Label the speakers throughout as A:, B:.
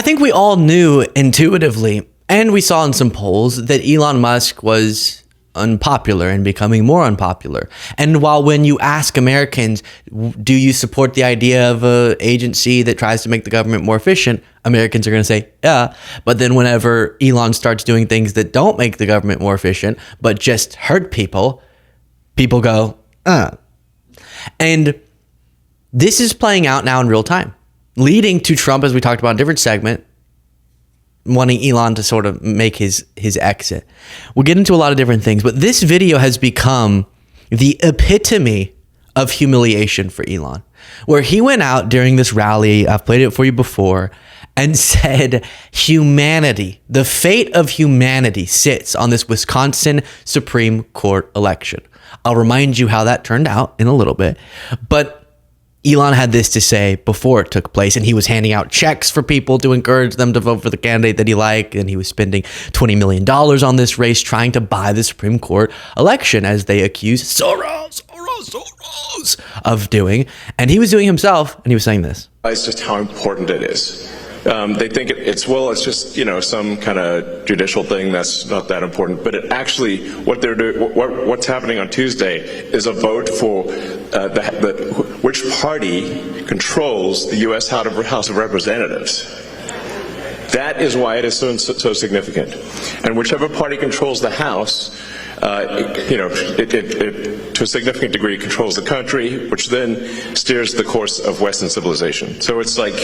A: think we all knew intuitively, and we saw in some polls, that Elon Musk was unpopular and becoming more unpopular. And while when you ask Americans, do you support the idea of an agency that tries to make the government more efficient? Americans are going to say, yeah. But then whenever Elon starts doing things that don't make the government more efficient, but just hurt people, people go, And this is playing out now in real time, leading to Trump, as we talked about in a different segment, wanting Elon to sort of make his exit. We'll get into a lot of different things, but this video has become the epitome of humiliation for Elon, where he went out during this rally, I've played it for you before, and said humanity, the fate of humanity sits on this Wisconsin Supreme Court election. I'll remind you how that turned out in a little bit, but Elon had this to say before it took place, and he was handing out checks for people to encourage them to vote for the candidate that he liked, and he was spending $20 million on this race trying to buy the Supreme Court election, as they accused Soros of doing. And he was doing himself, and he was saying this.
B: It's just how important it is. They think it's just, some kind of judicial thing that's not that important. But it actually, what they're doing, what's happening on Tuesday is a vote for which party controls the U.S. House of Representatives. That is why it is so significant. And whichever party controls the House, it to a significant degree controls the country, which then steers the course of Western civilization. So it's like,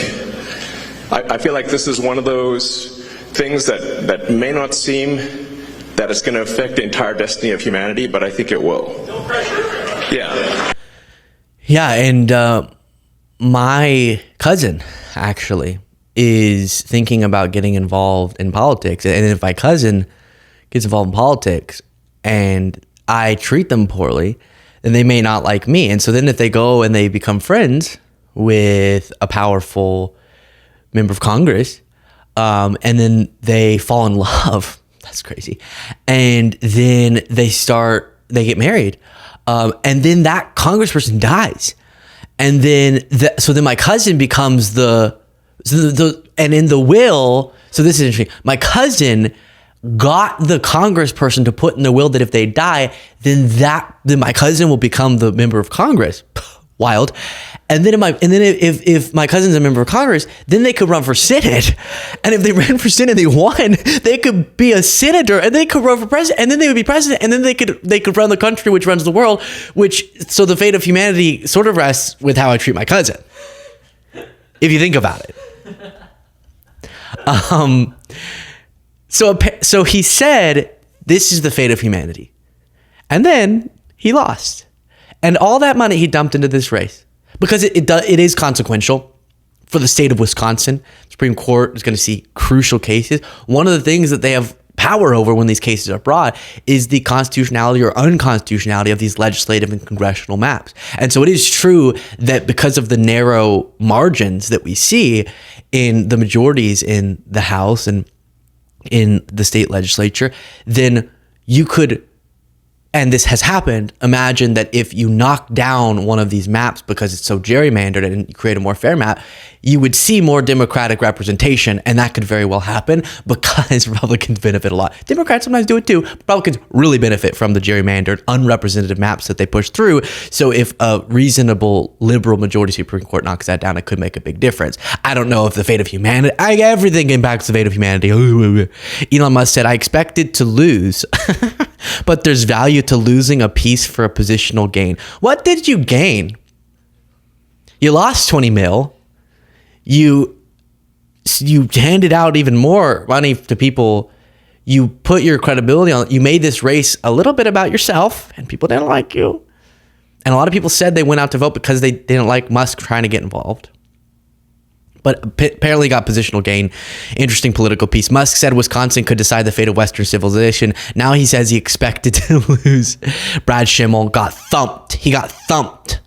B: I feel like this is one of those things that may not seem that it's going to affect the entire destiny of humanity, but I think it will. No pressure. Yeah.
A: Yeah, and my cousin actually is thinking about getting involved in politics. And if my cousin gets involved in politics and I treat them poorly, then they may not like me. And so then if they go and they become friends with a powerful member of Congress, and then they fall in love, that's crazy, and then they get married, and then that congressperson dies, and then so then my cousin becomes and in the will, so this is interesting, my cousin got the congressperson to put in the will that if they die, then my cousin will become the member of Congress. Wild. And then if my cousin's a member of Congress, then they could run for Senate. And if they ran for Senate and they won, they could be a senator and they could run for president, and then they would be president, and then they could run the country, which runs the world, so the fate of humanity sort of rests with how I treat my cousin, if you think about it. So he said, this is the fate of humanity. And then he lost. And all that money he dumped into this race, because it is consequential for the state of Wisconsin. The Supreme Court is going to see crucial cases. One of the things that they have power over when these cases are brought is the constitutionality or unconstitutionality of these legislative and congressional maps. And so it is true that because of the narrow margins that we see in the majorities in the House and in the state legislature, then you could, and this has happened, imagine that if you knock down one of these maps because it's so gerrymandered and you create a more fair map, you would see more Democratic representation, and that could very well happen because Republicans benefit a lot. Democrats sometimes do it too. Republicans really benefit from the gerrymandered, unrepresentative maps that they push through. So if a reasonable liberal majority Supreme Court knocks that down, it could make a big difference. I don't know if the fate of humanity, everything impacts the fate of humanity. Elon Musk said, I expected to lose, but there's value to losing a piece for a positional gain. What did you gain? You lost 20 mil. You handed out even more money to people. You put your credibility on. You made this race a little bit about yourself, and people didn't like you. And a lot of people said they went out to vote because they didn't like Musk trying to get involved. But apparently got positional gain. Interesting political piece. Musk said Wisconsin could decide the fate of Western civilization. Now he says he expected to lose. Brad Schimmel got thumped. He got thumped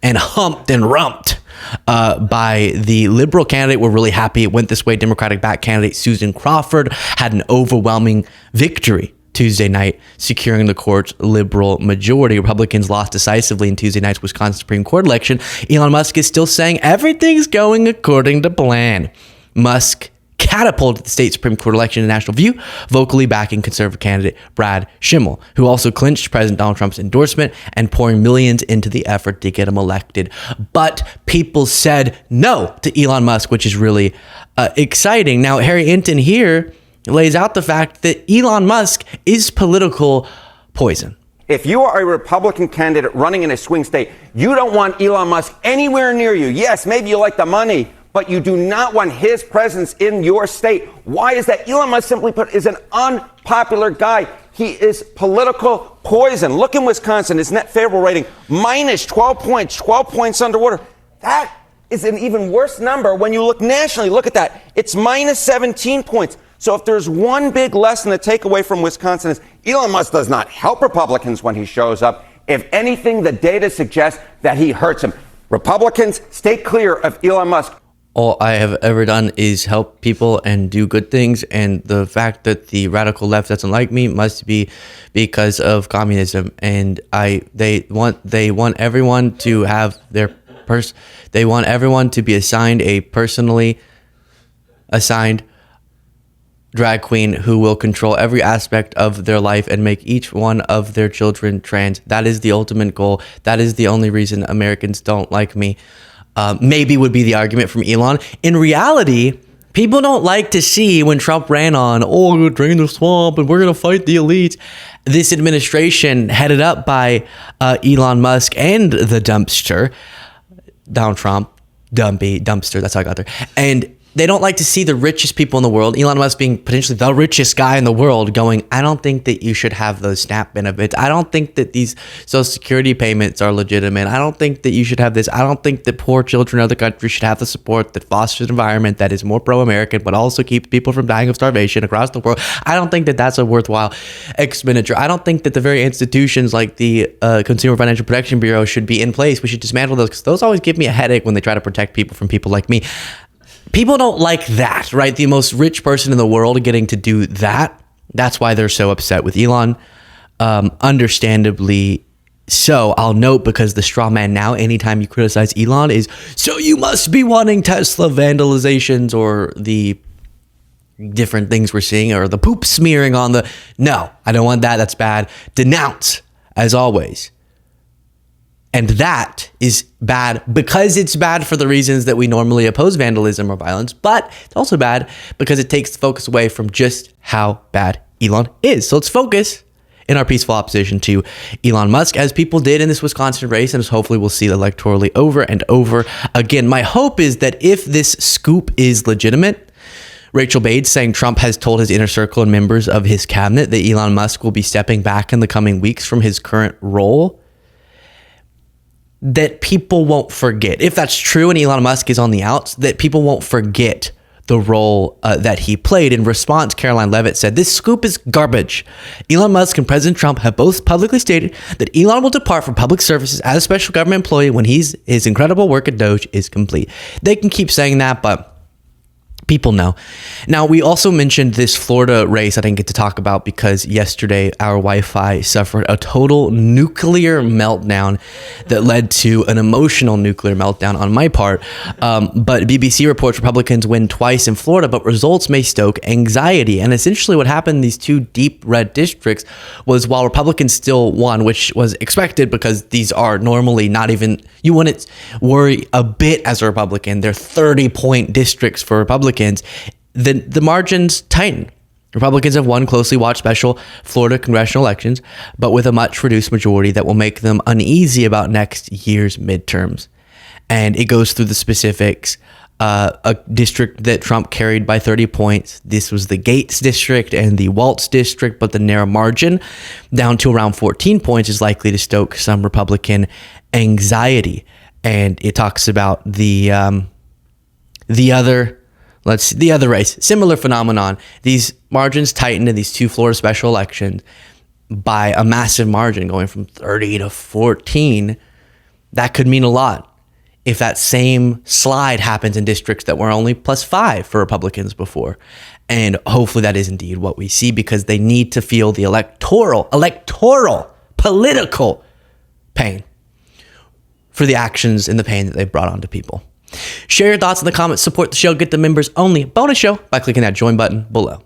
A: and humped and rumped by the liberal candidate. We're really happy it went this way. Democratic backed candidate Susan Crawford had an overwhelming victory Tuesday night, securing the court's liberal majority. Republicans lost decisively in Tuesday night's Wisconsin Supreme Court election. Elon Musk is still saying everything's going according to plan. Musk catapulted the state Supreme Court election in national view, vocally backing conservative candidate Brad Schimmel, who also clinched President Donald Trump's endorsement and pouring millions into the effort to get him elected. But people said no to Elon Musk, which is really exciting. Now, Harry Hinton here lays out the fact that Elon Musk is political poison.
C: If you are a Republican candidate running in a swing state, you don't want Elon Musk anywhere near you. Yes, maybe you like the money, but you do not want his presence in your state. Why is that? Elon Musk, simply put, is an unpopular guy. He is political poison. Look in Wisconsin, his net favorable rating, minus 12 points, 12 points underwater. That is an even worse number when you look nationally. Look at that. It's minus 17 points. So if there's one big lesson to take away from Wisconsin is Elon Musk does not help Republicans when he shows up. If anything, the data suggests that he hurts them. Republicans, stay clear of Elon Musk.
A: All I have ever done is help people and do good things, and the fact that the radical left doesn't like me must be because of communism. And they want everyone to have their they want everyone to be assigned a personally assigned drag queen who will control every aspect of their life and make each one of their children trans. That is the ultimate goal. That is the only reason Americans don't like me. Maybe would be the argument from Elon. In reality, people don't like to see when Trump ran on, we're going to drain the swamp and we're going to fight the elites. This administration headed up by Elon Musk and the dumpster, Donald Trump, dumpster, that's how I got there. And they don't like to see the richest people in the world, Elon Musk being potentially the richest guy in the world, going, I don't think that you should have those SNAP benefits. I don't think that these Social Security payments are legitimate. I don't think that you should have this. I don't think that poor children in other countries should have the support that fosters an environment that is more pro-American, but also keeps people from dying of starvation across the world. I don't think that that's a worthwhile expenditure. I don't think that the very institutions like the Consumer Financial Protection Bureau should be in place. We should dismantle those, because those always give me a headache when they try to protect people from people like me. People don't like that, right? The most rich person in the world getting to do that. That's why they're so upset with Elon. Understandably so. I'll note, because the straw man now, anytime you criticize Elon, is, so you must be wanting Tesla vandalizations or the different things we're seeing, or the poop smearing on the... No, I don't want that. That's bad. Denounce, as always. And that is bad because it's bad for the reasons that we normally oppose vandalism or violence, but it's also bad because it takes the focus away from just how bad Elon is. So let's focus in our peaceful opposition to Elon Musk, as people did in this Wisconsin race, and as hopefully we'll see electorally over and over again. My hope is that if this scoop is legitimate, Rachel Bates saying Trump has told his inner circle and members of his cabinet that Elon Musk will be stepping back in the coming weeks from his current role, that people won't forget. If that's true and Elon Musk is on the outs, that people won't forget the role that he played. In response, Caroline Leavitt said, this scoop is garbage. Elon Musk and President Trump have both publicly stated that Elon will depart from public services as a special government employee when his incredible work at Doge is complete. They can keep saying that, but people know. Now, we also mentioned this Florida race I didn't get to talk about because yesterday our Wi-Fi suffered a total nuclear meltdown that led to an emotional nuclear meltdown on my part. But BBC reports Republicans win twice in Florida, but results may stoke anxiety. And essentially what happened in these two deep red districts was, while Republicans still won, which was expected because these are normally not even, you wouldn't worry a bit as a Republican. They're 30-point districts for Republicans. The margins tighten. Republicans have won closely watched special Florida congressional elections, but with a much reduced majority that will make them uneasy about next year's midterms. And it goes through the specifics. A district that Trump carried by 30 points. This was the Gates district and the Waltz district, but the narrow margin down to around 14 points is likely to stoke some Republican anxiety. And it talks about the other race, similar phenomenon. These margins tightened in these two Florida special elections by a massive margin, going from 30 to 14. That could mean a lot if that same slide happens in districts that were only +5 for Republicans before. And hopefully that is indeed what we see, because they need to feel the electoral, political pain for the actions and the pain that they've brought onto people. Share your thoughts in the comments, support the show, get the members only bonus show by clicking that join button below.